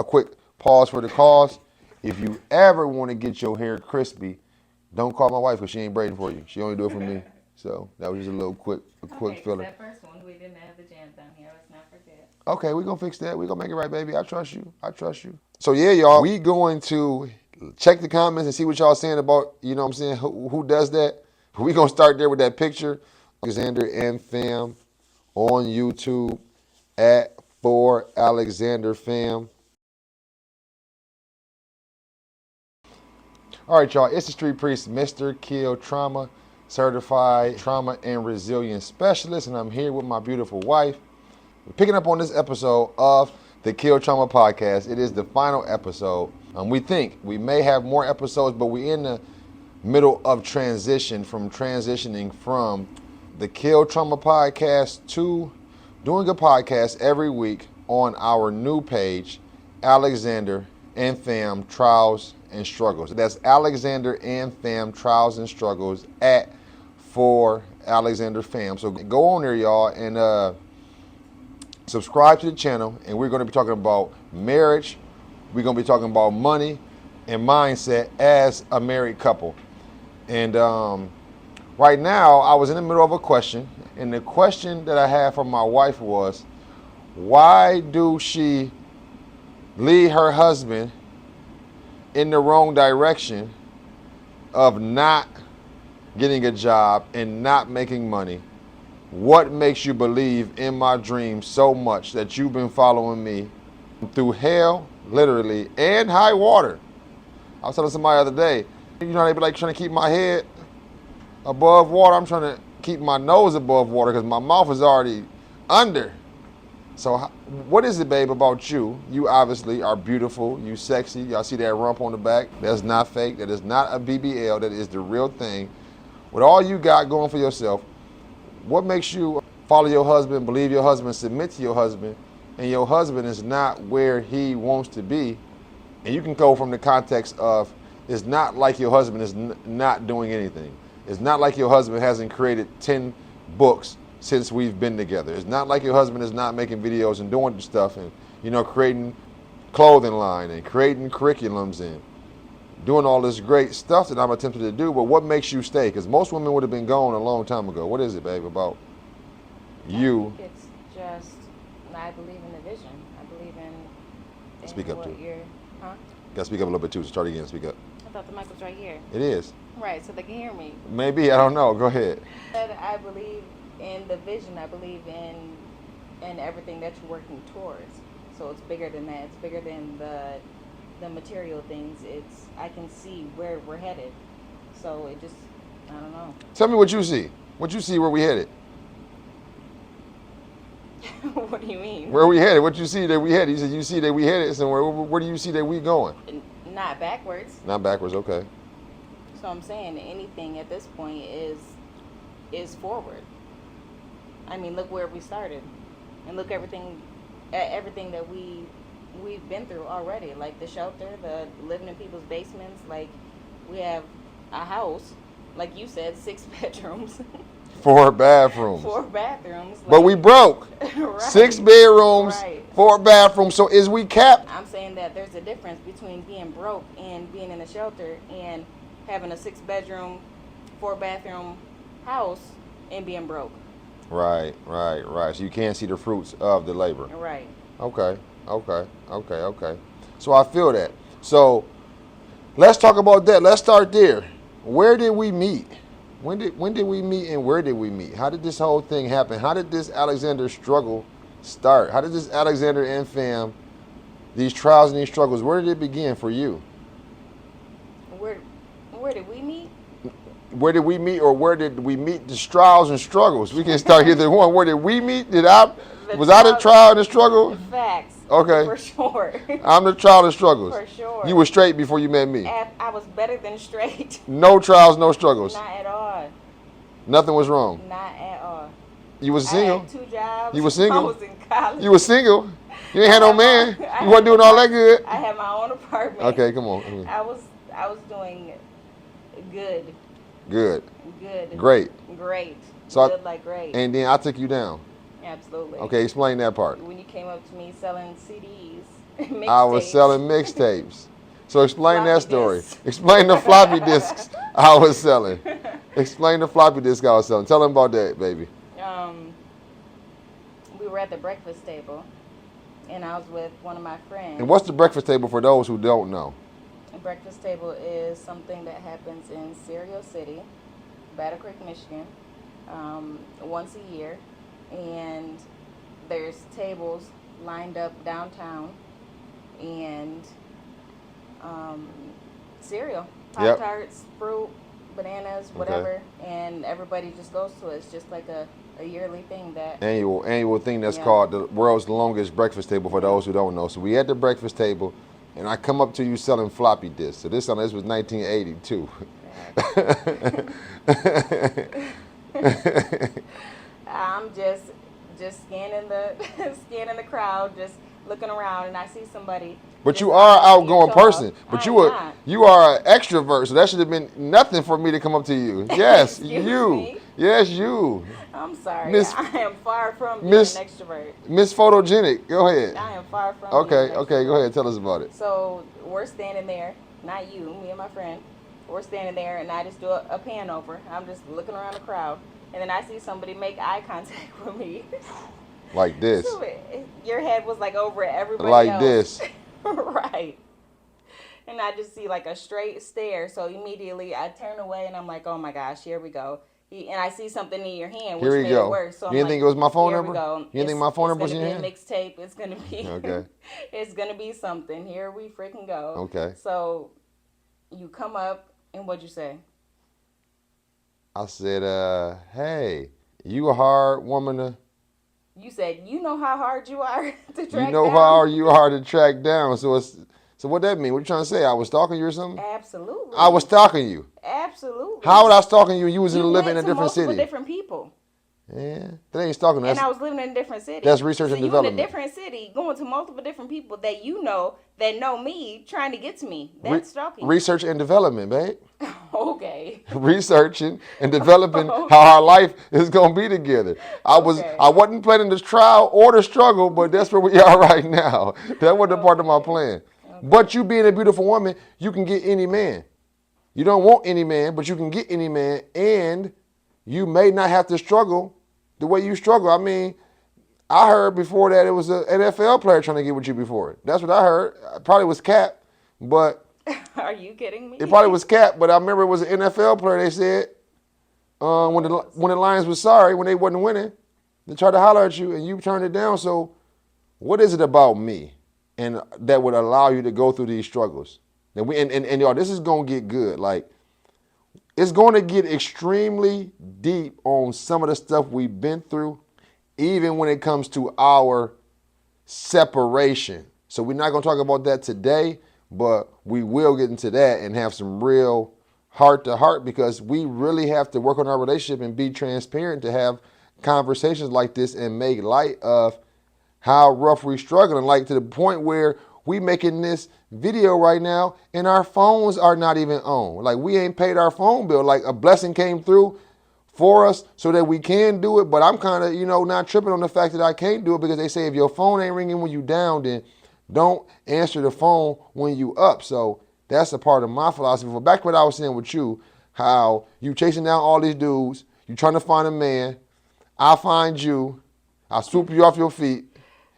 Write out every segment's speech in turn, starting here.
A quick pause for the cause. If you ever want to get your hair crispy, don't call my wife because she ain't braiding for you. She only do it for me. So that was just a quick filler. That first one, we didn't have the jam down here. Let's not forget. Okay, we're going to fix that. We're going to make it right, baby. I trust you. So yeah, y'all, we going to check the comments and see what y'all saying about, you know what I'm saying, who does that. We going to start there with that picture. Alexander and fam on YouTube at For Alexander Fam. All right, y'all, it's the Street Priest, Mr. Kill Trauma, certified trauma and resilience specialist, and I'm here with my beautiful wife. We're picking up on this episode of the Kill Trauma podcast. It is the final episode. We think we may have more episodes, but we're in the middle of transitioning from the Kill Trauma podcast to doing a podcast every week on our new page, Alexander and Fam Trials and Struggles. That's Alexander and Fam Trials and Struggles at For Alexander Fam. So go on there, y'all, and subscribe to the channel, and we're going to be talking about marriage. We're going to be talking about money and mindset as a married couple. And right now, I was in the middle of a question, and the question that I had from my wife was, why do she lead her husband in the wrong direction of not getting a job and not making money? What makes you believe in my dreams so much that you've been following me through hell, literally, and high water? I was telling somebody the other day, you know, they be like trying to keep my head above water. I'm trying to keep my nose above water because my mouth is already under. So what is it, babe, about you? You obviously are beautiful. You sexy. Y'all see that rump on the back? That's not fake. That is not a BBL. That is the real thing. With all you got going for yourself, what makes you follow your husband, believe your husband, submit to your husband, and your husband is not where he wants to be? And you can go from the context of, it's not like your husband is not doing anything. It's not like your husband hasn't created 10 books since we've been together. It's not like your husband is not making videos and doing stuff and, you know, creating clothing line and creating curriculums and doing all this great stuff that I'm attempting to do. But what makes you stay? Because most women would have been gone a long time ago. What is it, babe, about you? I think it's just, I believe in the vision. I believe in Speak up, too. Huh? Gotta speak up a little bit, too. Start again. Speak up. I thought the mic was right here. It is. Right, so they can hear me. Maybe. I don't know. Go ahead. I believe in the vision. I believe in everything that you're working towards. So it's bigger than that. It's bigger than the material things. I can see where we're headed. So it just, I don't know. Tell me what you see. What you see where we headed? What do you mean? Where we headed? What you see that we headed? You said you see that we headed somewhere. Where do you see that we going? Not backwards. Not backwards, okay. So I'm saying anything at this point is forward. I mean, look where we started, and look everything that we've been through already. Like the shelter, the living in people's basements. Like we have a house, like you said, 6 bedrooms. 4 bathrooms. 4 bathrooms. Like, but we broke. Right. 6 bedrooms, right. 4 bathrooms. So is we capped? I'm saying that there's a difference between being broke and being in a shelter and having a 6 bedroom, 4 bathroom house and being broke. Right. So you can't see the fruits of the labor. Right. Okay. So I feel that. So let's talk about that. Let's start there. Where did we meet? When did we meet and where did we meet? How did this whole thing happen? How did this Alexander struggle start? How did this Alexander and Fam, these trials and these struggles, where did it begin for you? Where did we meet? Where did we meet, or where did we meet the trials and struggles? We can start either one. Where did we meet? Was I the trial and the struggle? Facts. Okay. For sure. I'm the trial and struggles. For sure. You were straight before you met me. I was better than straight. No trials, no struggles. Not at all. Nothing was wrong. Not at all. You was single? I had 2 jobs. You was single? I was in college. You was single? You ain't had no man? You wasn't doing all that good? I had my own apartment. Okay, come on. I was doing good. Good. Good. Great. So good like great. And then I took you down. Absolutely. Okay, explain that part. When you came up to me selling CDs. I was Mixtapes. selling mixtapes. So explain that Floppy story. disks. Explain the floppy disks I was selling. Explain the floppy disk I was selling. Tell them about that, baby. um, we were at the breakfast table, and I was with one of my And what's friends. the breakfast table for those who don't know? A breakfast table is something that happens in Cereal City, Battle Creek, Michigan, once a year, and there's tables lined up downtown, and um, cereal, Pop Yep. Tarts, fruit, bananas, Okay. whatever, and everybody just goes to it. It's just like a yearly thing that, Annual thing that's yeah, called the world's longest breakfast table for yeah. those who don't know. So we at the breakfast table, and I come up to you selling floppy disks. So this was 1982. Facts. I'm just scanning the scanning the crowd, just looking around, and I see somebody But just you are an almost being outgoing tall. person. But I am not. you are an extrovert, so that should have been nothing for me to come up to you. Yes, Excuse you. me. Yes, you. I'm sorry. Miss I am far from being an Miss extrovert. Miss Photogenic. Go ahead. I am far from being an Okay, go extrovert. ahead. Tell us about it. So we're standing there, not you, me and my friend. We're standing there, and I just do a pan over. I'm just looking around the crowd, and then I see somebody make eye contact with me. Like this. So your head was like over everybody Like else. this. Right. And I just see like a straight stare. So immediately I turn away and I'm like, oh my gosh, here we go. And I see something in your hand, which Here we made go. it worse. So You I'm didn't like, think it was my phone here number? we go. You didn't think my phone number was It's in gonna your be hand? a mixtape. It's gonna be Okay. it's gonna be something. Here we freaking go. Okay. So you come up and what'd you say? I said, hey, you a hard woman to You said, you know how hard you are to you track know how down? hard you are to track down. So what that mean? What you trying to say? I was stalking you or something? I was Absolutely. stalking you. How was Absolutely. I stalking you? You was You living in went a to different multiple city. different people. Yeah, that ain't stalking. And I was living in a different city. That's research So and you in a development. different city, going to multiple different people that you know that know me, trying to get to me. Re- That's stalking. research and development, babe. Okay. Researching and developing how our Okay. life is gonna be together. I Okay. wasn't planning this trial or the struggle, but that's where we are right now. That wasn't a part of my Okay. plan. But Okay. you being a beautiful woman, you can get any man. You don't want any man, but you can get any man, and you may not have to struggle the way you struggle. I mean, I heard before that it was an NFL player trying to get with you before. That's what I heard. Probably was Cap, but Are you kidding it me? probably was Cap. But I remember it was an NFL player. They said when the Lions was sorry when they wasn't winning, they tried to holler at you and you turned it down. So what is it about me, and that would allow you to go through these struggles? And y'all, this is gonna get good. Like it's going to get extremely deep on some of the stuff we've been through, even when it comes to our separation. So we're not going to talk about that today, but we will get into that and have some real heart to heart, because we really have to work on our relationship and be transparent to have conversations like this and make light of how rough we're struggling, like to the point where we making this video right now and our phones are not even on. Like we ain't paid our phone bill. Like a blessing came through for us so that we can do it. But I'm kind of, not tripping on the fact that I can't do it, because they say if your phone ain't ringing when you down, then don't answer the phone when you up. So that's a part of my philosophy. But back to what I was saying with you, how you chasing down all these dudes, you trying to find a man, I find you, I swoop you off your feet,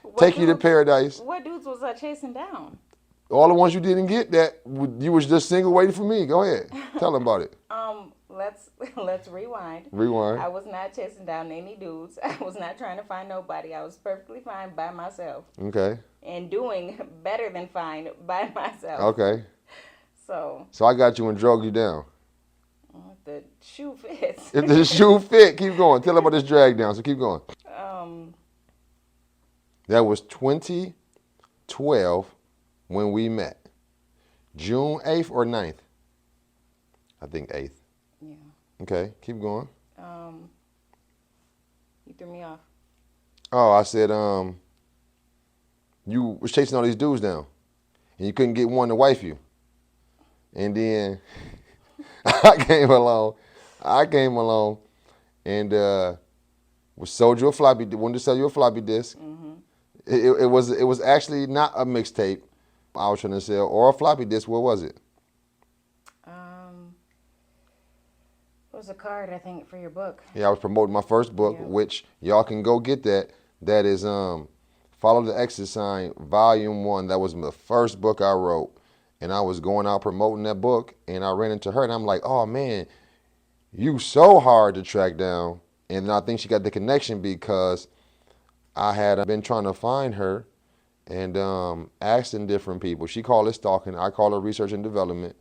What take you to dudes? paradise. What dudes was I chasing down? All the ones you didn't get, that you was just single waiting for me. Go ahead. Tell them about it. Let's rewind. Rewind. I was not chasing down any dudes. I was not trying to find nobody. I was perfectly fine by myself Okay. and doing better than fine by myself. Okay. So So I got you and drug you down. the shoe fits. If the shoe fit, keep going. Tell them about this drag down. So keep going. um, That was 2012 when we met. June 8th or 9th? I think 8th. yeah. Okay, keep going. You threw me off. Oh, I said, you was chasing all these dudes down, and you couldn't get one to wife you. And then I came along, and sold you a floppy. Wanted to sell you a floppy disk, Mm-hmm. It was actually not a mixtape I was trying to sell or a floppy disk. What was it? It was a card, I think, for your book. Yeah, I was promoting my first book, Yeah. which y'all can go get that. That is Follow the Exit Sign, Volume 1. That was the first book I wrote. And I was going out promoting that book, and I ran into her, and I'm like, oh, man, you so hard to track down. And then I think she got the connection because I had been trying to find her and asking different people. She called it stalking. I call it research and development,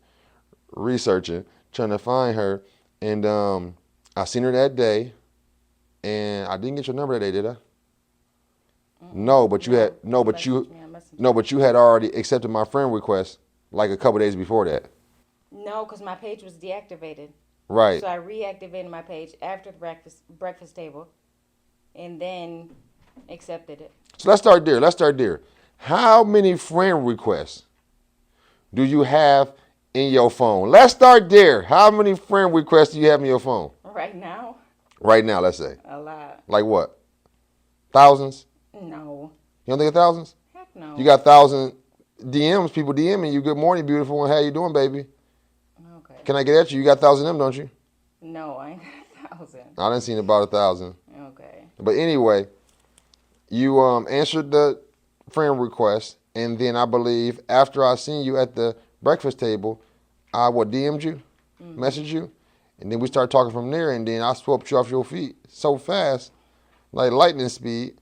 researching, trying to find her. And I seen her that day, and I didn't get your number that day, did I? No, but you had but you had already accepted my friend request like a couple days before that. No, because my page was deactivated. Right. So I reactivated my page after the breakfast table, and then accepted it. So let's start there. How many friend requests do you have in your phone? Let's start there. How many friend requests do you have in your phone? Right now? Right now, let's say. A lot. Like what? Thousands? No. You don't think of thousands? Heck no. You got 1,000 DMs, people DMing you. Good morning, beautiful one. How you doing, baby? Okay. Can I get at you? You got 1,000 of them, don't you? No, I ain't got 1,000. I done seen about 1,000. Okay. But anyway, you answered the friend request, and then I believe after I seen you at the breakfast table, I DM'd you, messaged you, and then we started talking from there, and then I swept you off your feet so fast, like lightning speed.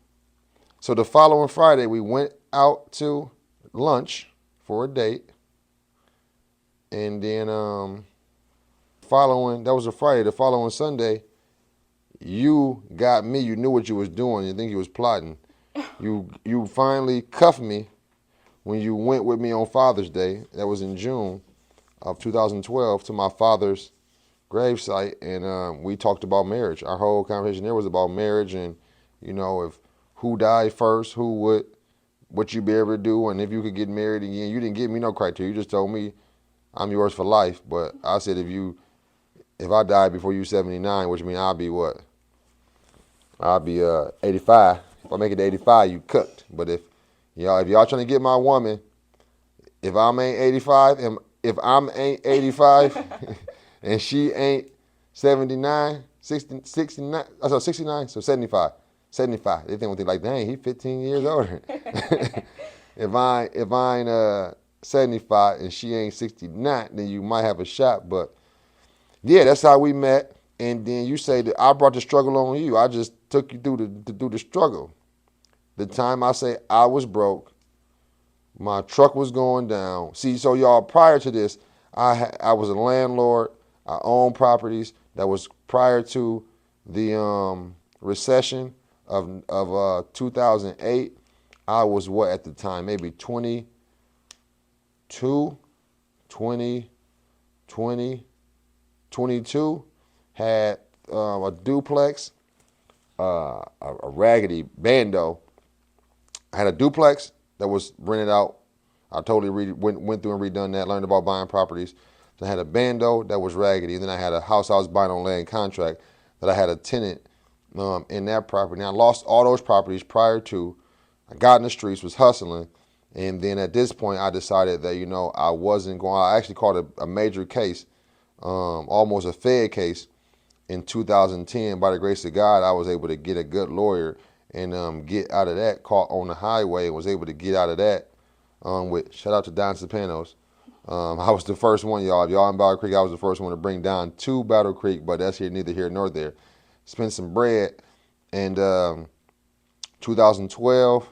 So the following Friday, we went out to lunch for a date, and then that was a Friday. The following Sunday, you got me. You knew what you was doing. You think you was plotting. You finally cuffed me when you went with me on Father's Day. That was in June of 2012 to my father's gravesite, and we talked about marriage. Our whole conversation there was about marriage, and if who died first, what you be able to do, and if you could get married again. You didn't give me no criteria. You just told me I'm yours for life. But I said if I die before you 79, which means I'll be what? I'll be 85. If I make it to 85, you cooked. But if y'all trying to get my woman, if I'm ain't 85, and she ain't 79, 60, 69, so 69, so 75. 75. They think like, dang, he 15 years older. if I ain't 75 and she ain't 69, then you might have a shot. But yeah, that's how we met. And then you say that I brought the struggle on you. I just took you through the struggle. The time I say I was broke, my truck was going down. See, so y'all, prior to this, I was a landlord. I owned properties. That was prior to the recession of 2008. I was what at the time? Maybe 22, 22. Had a duplex, a raggedy bando. I had a duplex that was rented out. I totally went through and redone that, learned about buying properties. Then I had a bando that was raggedy. And then I had a house I was buying on land contract that I had a tenant in that property. Now I lost all those properties prior to. I got in the streets, was hustling. And then at this point, I decided that, I wasn't going. I actually called a major case, almost a Fed case in 2010. By the grace of God, I was able to get a good lawyer and get out of that, caught on the highway, and was able to get out of that with, shout out to Don Sopanos. I was the first one, y'all. If y'all in Battle Creek, I was the first one to bring Don to Battle Creek, but that's neither here nor there. Spent some bread, and 2012,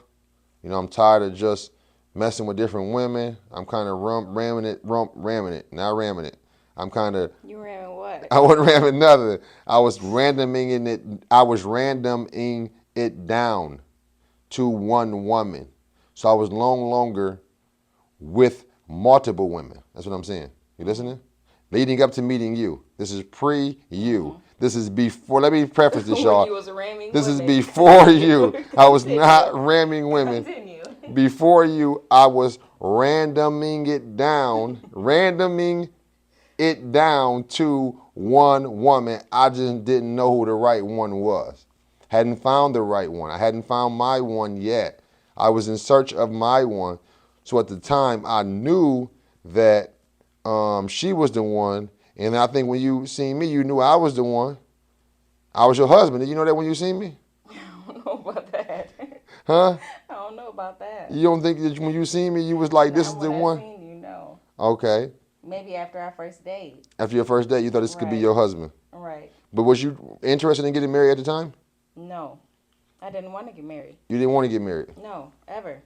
I'm tired of just messing with different women. I'm kind of ramming it. I'm kind of. You ramming what? I wasn't ramming nothing. I was randoming it. I was randoming it down to one woman. So I was no longer with multiple women. That's what I'm saying. You listening? Leading up to meeting you. This is pre-you. Mm-hmm. This is before. Let me preface this, y'all. You was ramming this women. is before you. I was not ramming women. Continue. Before you, I was randoming it down. Randoming it down to one woman. I just didn't know who the right one was. Hadn't found the right one. I hadn't found my one yet. I was in search of my one. So at the time, I knew that she was the one. And I think when you seen me, you knew I was the one. I was your husband. Did you know that when you seen me? I don't know about that. Huh? I don't know about that. You don't think that when you seen me, you was like, this is Not the when I one? seen you, no. Okay. Maybe after our first date. After your first date, you thought this could be Right. your husband. Right. But was you interested in getting married at the time? No. I didn't want to get married. You didn't want to get married. No, ever.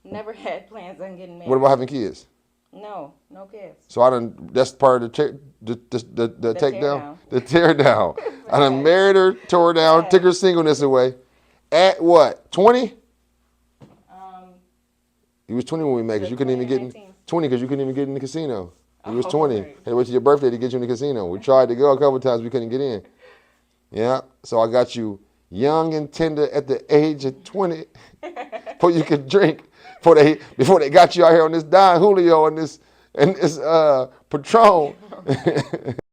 Never had plans on getting married. What about having kids? No, no kids. So I done. That's part of the take tear down, down. the tear down. I done Right. married her, tore her down, Right. took her singleness away. At what? 20? You was 20 when we met, because you couldn't even get in, 19. 20 because you couldn't even get in the casino. You was Oh, 20. right. Had to wait till your birthday to get you in the casino. We tried to go a couple times, we couldn't get in. Yeah. So I got you young and tender at the age of 20, before you could drink. Before they got you out here on this Don Julio and this Patron.